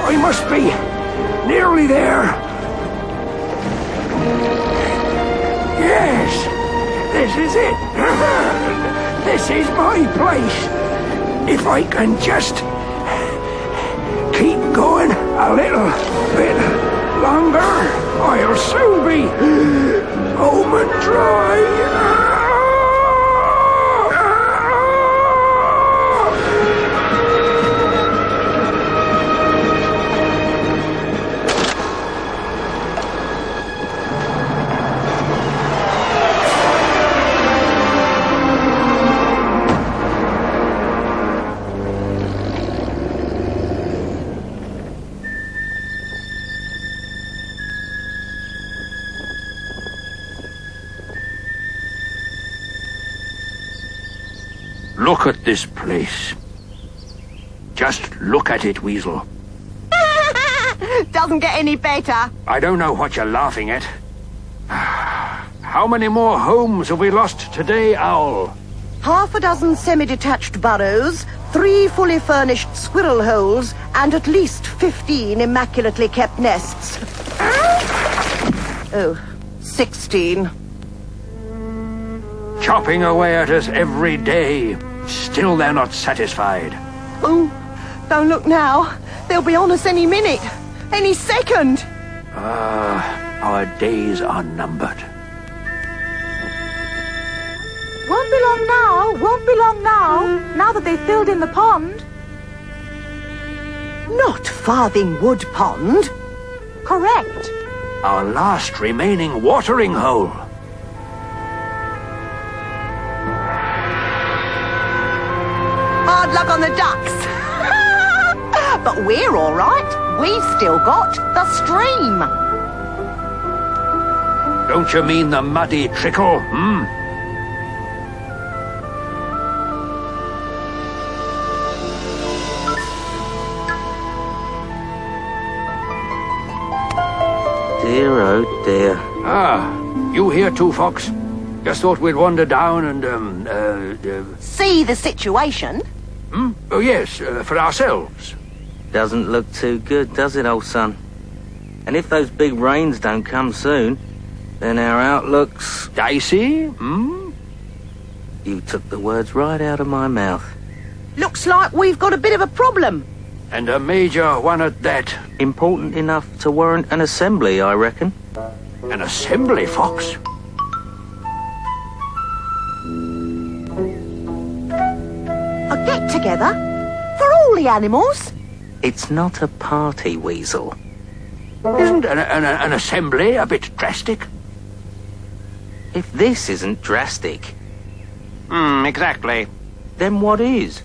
I must be nearly there. Yes, this is it. This is my place. If I can just keep going a little bit longer, I'll soon be home and dry. Look at this place. Just look at it, Weasel. Doesn't get any better. I don't know what you're laughing at. How many more homes have we lost today, Owl? Half a dozen semi-detached burrows, 3 fully furnished squirrel holes, and at least 15 immaculately kept nests. Oh, 16. Chopping away at us every day. Still they're not satisfied. Oh, don't look now. They'll be on us any minute. Any second. Our days are numbered. Won't be long now, won't be long now, now that they've filled in the pond. Not Farthing Wood Pond. Correct. Our last remaining watering hole. Hard luck on the ducks. But we're all right. We've still got the stream. Don't you mean the muddy trickle, Dear, oh dear. Ah, you here too, Fox? Just thought we'd wander down and, See the situation? Oh, yes, for ourselves. Doesn't look too good, does it, old son? And if those big rains don't come soon, then our outlook's... Dicey, You took the words right out of my mouth. Looks like we've got a bit of a problem. And a major one at that. Important enough to warrant an assembly, I reckon. An assembly, Fox? A get-together? For all the animals? It's not a party, Weasel. Isn't an assembly a bit drastic? If this isn't drastic, Exactly. then what is?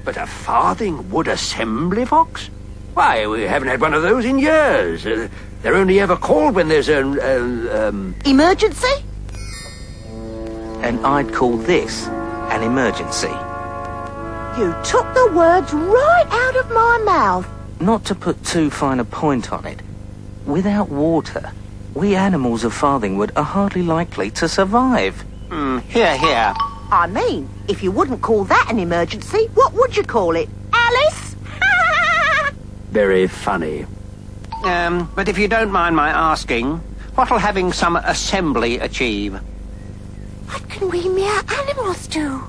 But a Farthing Wood assembly, Fox? Why, we haven't had one of those in years. They're only ever called when there's Emergency? And I'd call this an emergency. You took the words right out of my mouth. Not to put too fine a point on it, without water, we animals of Farthingwood are hardly likely to survive. Here, here. I mean, if you wouldn't call that an emergency, what would you call it? Alice? Very funny. But if you don't mind my asking, what'll having some assembly achieve? What can we mere animals do?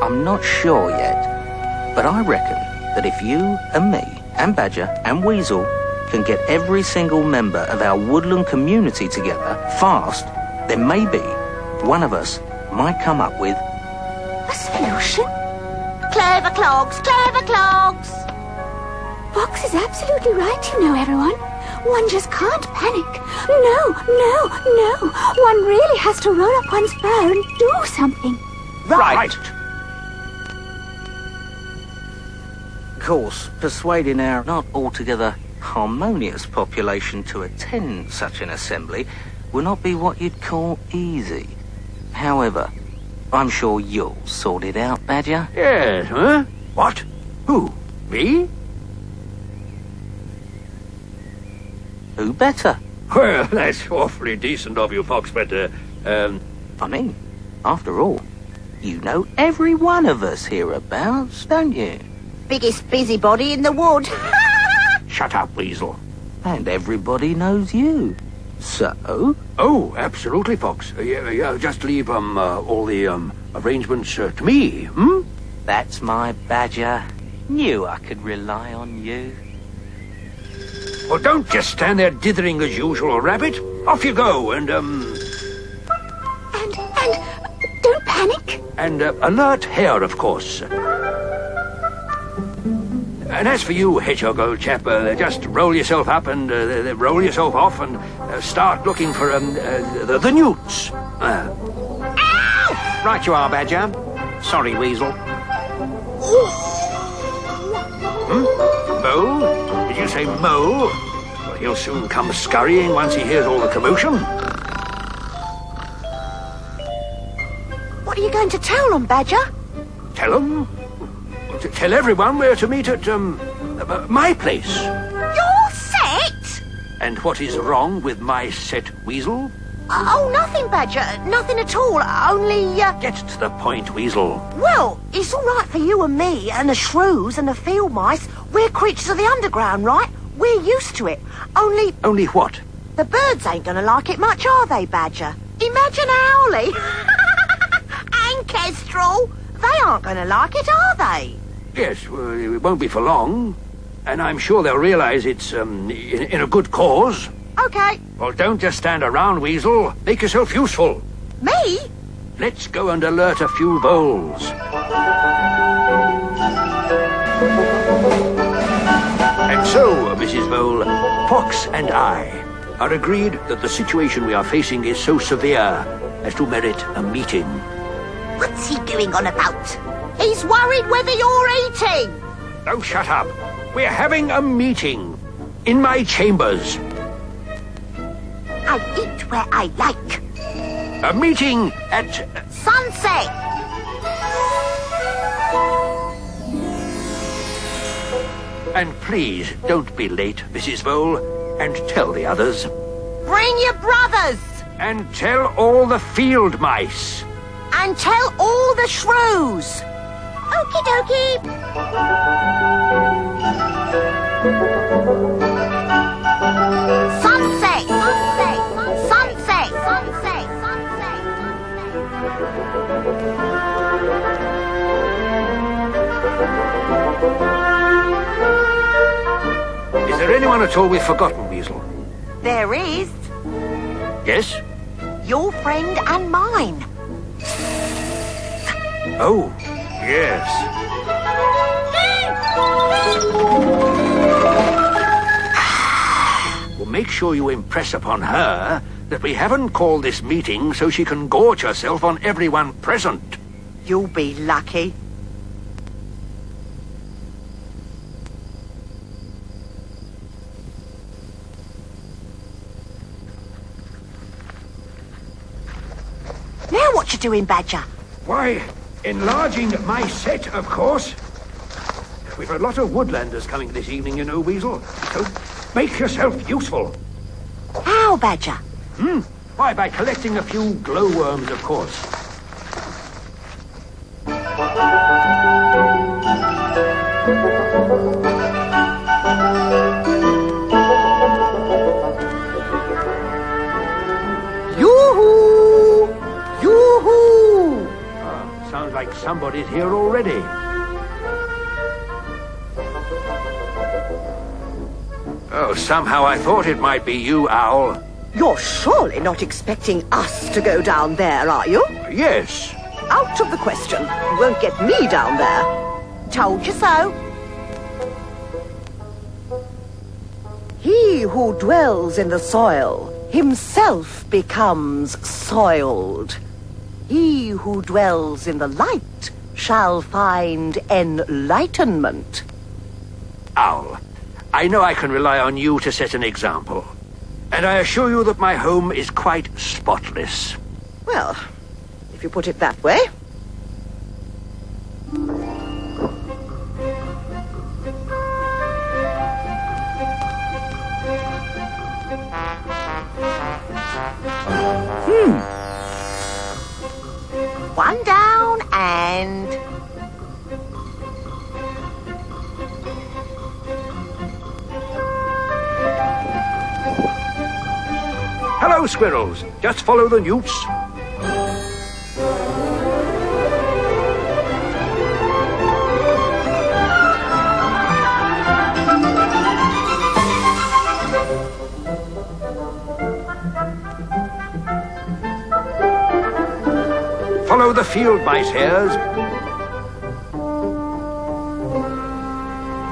I'm not sure yet, but I reckon that if you and me and Badger and Weasel can get every single member of our woodland community together fast, then maybe one of us might come up with A solution? Clever clogs, clever clogs! Fox is absolutely right, you know, everyone. One just can't panic. No. One really has to roll up one's fur and do something. Right. Of course, persuading our not altogether harmonious population to attend such an assembly will not be what you'd call easy. However, I'm sure you'll sort it out, Badger. Yes, huh? What? Who? Me? Who better? Well, that's awfully decent of you, Fox, but, I mean, after all, you know every one of us hereabouts, don't you? Biggest busybody in the wood. Shut up, Weasel. And everybody knows you. So? Oh, absolutely, Fox. Yeah, just leave all the arrangements to me, hmm? That's my Badger. Knew I could rely on you. Well, don't just stand there dithering as usual, Rabbit. Off you go, and Don't panic. And alert Hare, of course. And as for you, Hedgehog, old chap, just roll yourself up and roll yourself off and start looking for the newts. Right you are, Badger. Sorry, Weasel. Mole? Did you say Mole? Well, he'll soon come scurrying once he hears all the commotion. What are you going to tell them, Badger? Tell them? Tell everyone we're to meet at, my place. Your set? And what is wrong with my set, Weasel? Oh, nothing, Badger. Nothing at all. Only, Get to the point, Weasel. Well, it's all right for you and me and the shrews and the field mice. We're creatures of the underground, right? We're used to it. Only what? The birds ain't gonna like it much, are they, Badger? Imagine Owly and Kestrel. They aren't gonna like it, are they? Yes, well, it won't be for long. And I'm sure they'll realize it's, in a good cause. Okay. Well, don't just stand around, Weasel. Make yourself useful. Me? Let's go and alert a few voles. And so, Mrs. Vole, Fox and I are agreed that the situation we are facing is so severe as to merit a meeting. What's he doing on about? He's worried whether you're eating. Oh, shut up. We're having a meeting in my chambers. I eat where I like. A meeting at... Sunset. And please, don't be late, Mrs. Vole, and tell the others. Bring your brothers. And tell all the field mice. And tell all the shrews. Okie dokie. Sunset. Sunset. Sunset. Sunset. Sunset. Is there anyone at all we've forgotten, Weasel? There is. Yes? Your friend and mine. Oh, yes. Well, make sure you impress upon her that we haven't called this meeting so she can gorge herself on everyone present. You'll be lucky. Now what you doing, Badger? Why, enlarging my set, of course. We've a lot of woodlanders coming this evening, you know, Weasel. So make yourself useful. How, Badger? Why, by collecting a few glowworms, of course. Yoo-hoo! Yoo-hoo! Sounds like somebody's here already. Oh, somehow I thought it might be you, Owl. You're surely not expecting us to go down there, are you? Yes. Out of the question. You won't get me down there. Told you so. He who dwells in the soil himself becomes soiled. He who dwells in the light shall find enlightenment. Owl, I know I can rely on you to set an example. And I assure you that my home is quite spotless. Well, if you put it that way. One down and... Hello, squirrels. Just follow the newts. Follow the field mice, hares.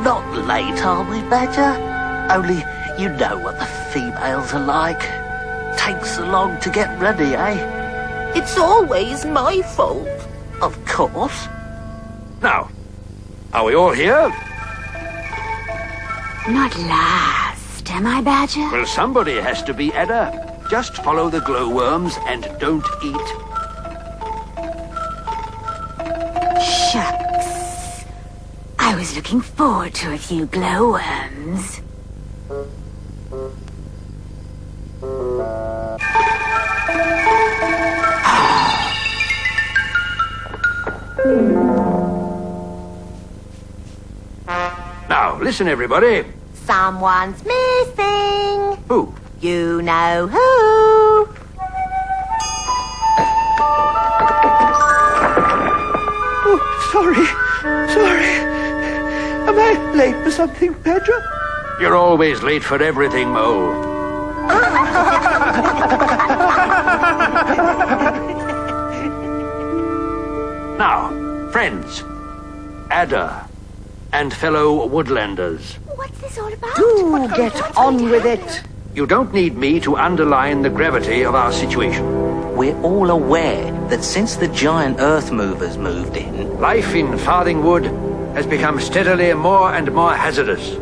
Not late, are we, Badger? Only you know what the females are like. Takes so long to get ready, eh? It's always my fault. Of course. Now, are we all here? Not last, am I, Badger? Well, somebody has to be, Ada. Just follow the glowworms and don't eat. Shucks. I was looking forward to a few glowworms. Now, listen, everybody. Someone's missing. Who? You know who. Oh, sorry. Am I late for something, Badger? You're always late for everything, Mo. Now, friends, Ada, and fellow woodlanders, What's this all about? Do get on with it. you don't need me to underline the gravity of our situation. We're all aware that since the giant earth movers moved in, Life in Farthing Wood has become steadily more and more hazardous,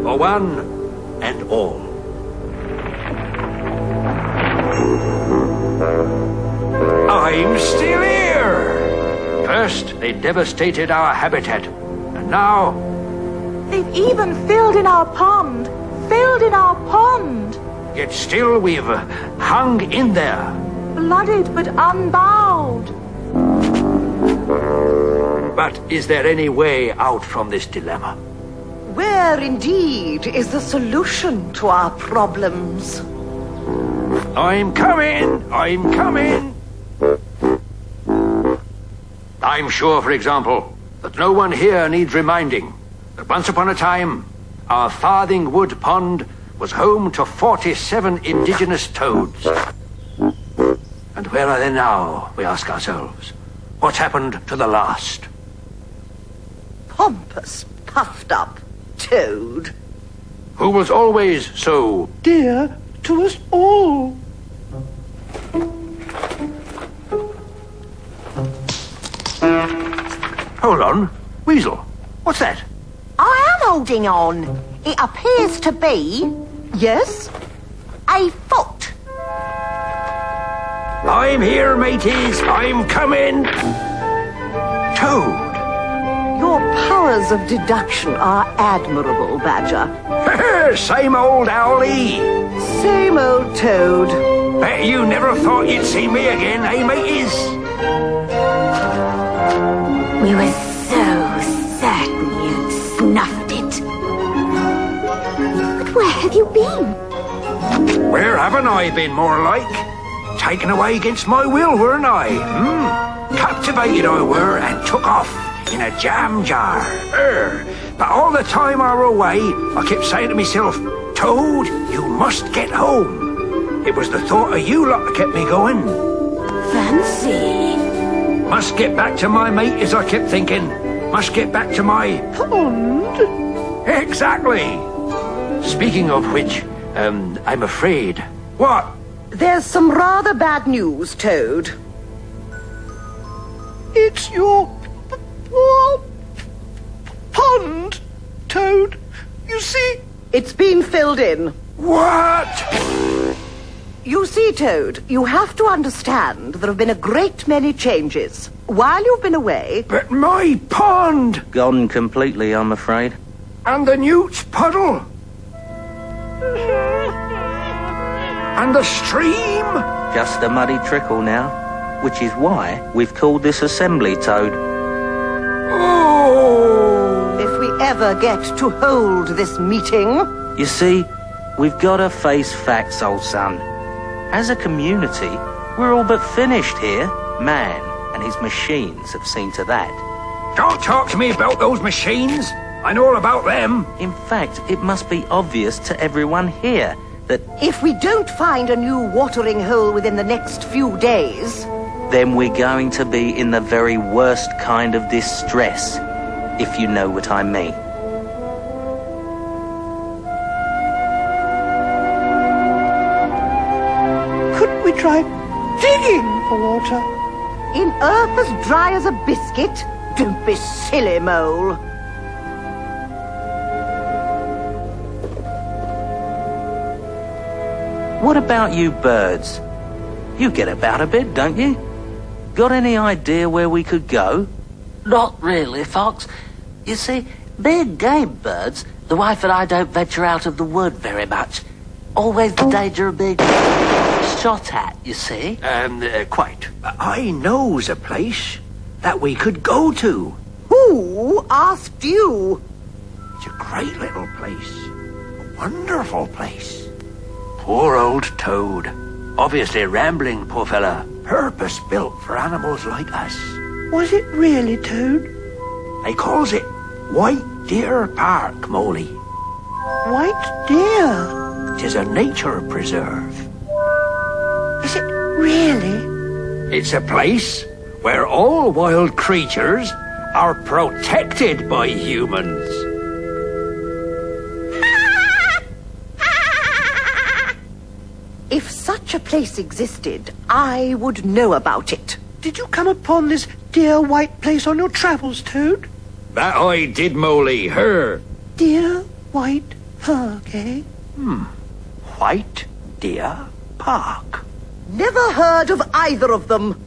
for one and all. I'm still here! First, they devastated our habitat, and now... They've even filled in our pond. Filled in our pond. Yet still we've hung in there. Blooded but unbowed. But is there any way out from this dilemma? Where indeed is the solution to our problems? I'm coming! I'm sure, for example, that no one here needs reminding that once upon a time, our Farthing Wood Pond was home to 47 indigenous toads. And where are they now, we ask ourselves? What's happened to the last? Pompous, puffed up toad. Who was always so... Dear to us all. Hold on. Weasel, what's that? I am holding on. It appears to be... Yes? A foot. I'm here, mateys. I'm coming. Toad. Your powers of deduction are admirable, Badger. Same old owlie. Same old toad. Bet you never thought you'd see me again, eh, mateys? We were so certain you'd snuffed it. But where have you been? Where haven't I been, more like? Taken away against my will, weren't I? Captivated I were and took off in a jam jar. But all the time I were away, I kept saying to myself, Toad, you must get home. It was the thought of you lot that kept me going. Fancy. Must get back to my mate, as I kept thinking. Must get back to my... Pond? Exactly. Speaking of which, I'm afraid... What? There's some rather bad news, Toad. It's your pond, Toad. You see? It's been filled in. What? You see, Toad, you have to understand there have been a great many changes. While you've been away... But my pond! gone completely, I'm afraid. And the newt's puddle! And the stream! Just a muddy trickle now, which is why we've called this assembly, Toad. Oh! If we ever get to hold this meeting... You see, we've got to face facts, old son. As a community, we're all but finished here. Man and his machines have seen to that. Don't talk to me about those machines. I know all about them. In fact, it must be obvious to everyone here that If we don't find a new watering hole within the next few days, then we're going to be in the very worst kind of distress, if you know what I mean. Couldn't we try digging for water? in earth as dry as a biscuit? Don't be silly, Mole. What about you birds? You get about a bit, don't you? Got any idea where we could go? Not really, Fox. You see, being game birds, the wife and I don't venture out of the wood very much. Always the danger of being shot at, you see. Quite. I knows a place that we could go to. Who asked you? It's a great little place. A wonderful place. Poor old Toad. Obviously rambling, poor fella. Purpose-built for animals like us. Was it really, Toad? They calls it White Deer Park, Moley. White deer? 'Tis a nature preserve. Is it really? It's a place where all wild creatures are protected by humans. If such a place existed, I would know about it. Did you come upon this dear white place on your travels, Toad? That I did, Moley. Her. Dear white park, eh? White Deer Park. Never heard of either of them.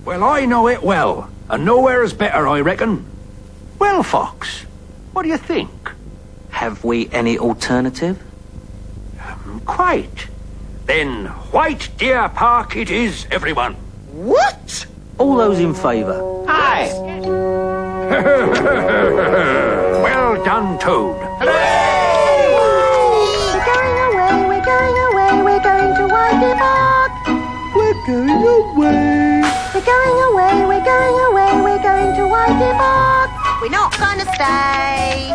Well, I know it well, and nowhere's better, I reckon. Well, Fox, what do you think? Have we any alternative? Quite. Then White Deer Park it is, everyone. What? All those in favour? Aye. Well done, Toad. We're going away, we're going to Whitey Park. We're going away. We're going away, we're going away, we're going to Whitey Park. We're not gonna stay.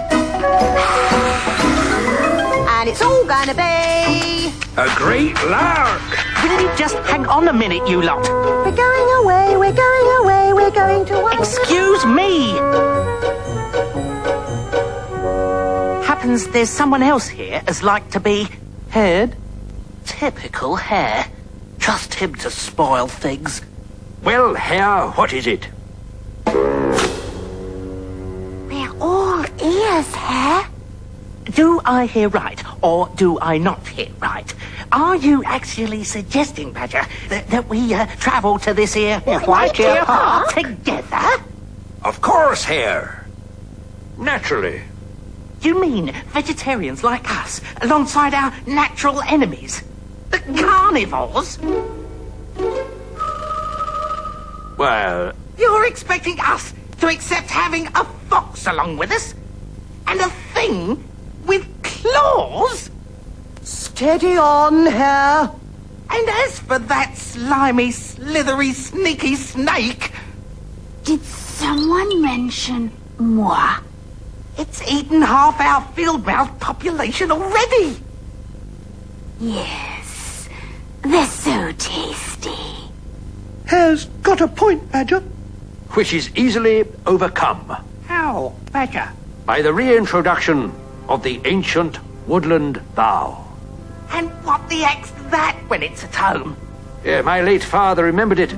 And it's all gonna be. A great lark. Will you just hang on a minute, you lot? We're going away, we're going away, we're going to Whitey Excuse me! Happens there's someone else here as like to be heard? Typical Hare. Trust him to spoil things. Well, Hare, what is it? We're all ears, Hare. Do I hear right, or do I not hear right? Are you actually suggesting, Badger, that we travel to this here White Deer Park together? Of course, Hare. Naturally. You mean vegetarians like us, alongside our natural enemies? The carnivores? Well, You're expecting us to accept having a fox along with us? And a thing with claws? Steady on, Hare. And as for that slimy, slithery, sneaky snake, Did someone mention moi? it's eaten half our field mouse population already. Yes, they're so tasty. Hare's got a point, Badger. which is easily overcome How, Badger? by the reintroduction of the ancient woodland bough. And what the X's that when it's at home? Yeah, my late father remembered it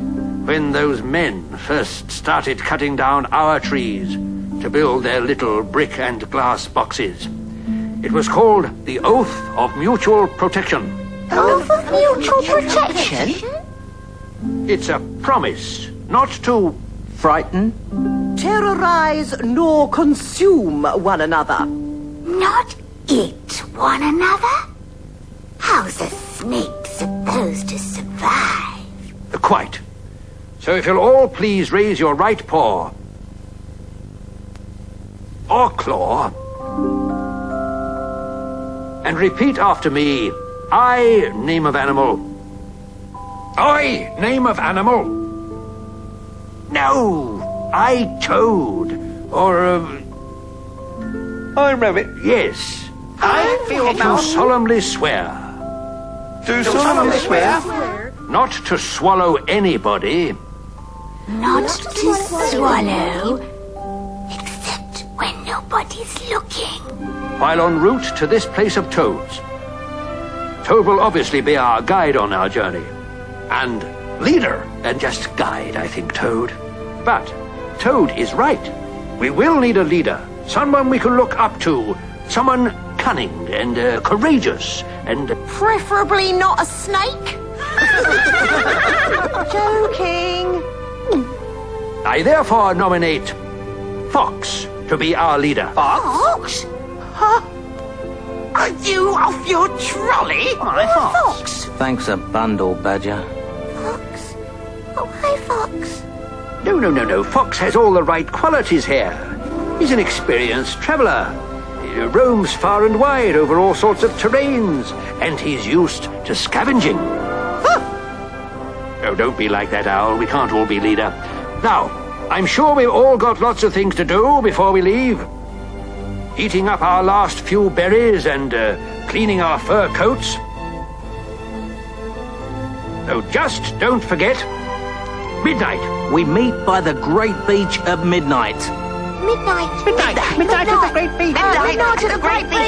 when those men first started cutting down our trees to build their little brick and glass boxes. It was called the Oath of Mutual Protection. Oath of mutual protection? It's a promise not to... Frighten? Terrorize nor consume one another. Not eat one another? How's a snake supposed to survive? Quite. So if you'll all please raise your right paw or claw and repeat after me. I, name of animal, I, name of animal. No, I, Toad. Or, I rabbit. yes. I feel To solemnly swear. Do solemnly swear. Not to swallow anybody. Not to swallow, except when nobody's looking. While en route to this place of Toads. Toad will obviously be our guide on our journey. And leader, and just guide, I think, Toad. But Toad is right. We will need a leader. Someone we can look up to. Someone cunning and courageous and... Preferably not a snake. Joking. I therefore nominate Fox to be our leader. Fox? Huh? Are you off your trolley? Hi, Fox. Thanks a bundle, Badger. Fox? Oh, hi, Fox. No. Fox has all the right qualities here. He's an experienced traveler. He roams far and wide over all sorts of terrains, and he's used to scavenging. Oh, don't be like that, Owl. We can't all be leader. Now, I'm sure we've all got lots of things to do before we leave. Eating up our last few berries and cleaning our fur coats. So just don't forget, midnight. We meet by the great beach at midnight. Midnight. Midnight at the great beach. Midnight to the great beach.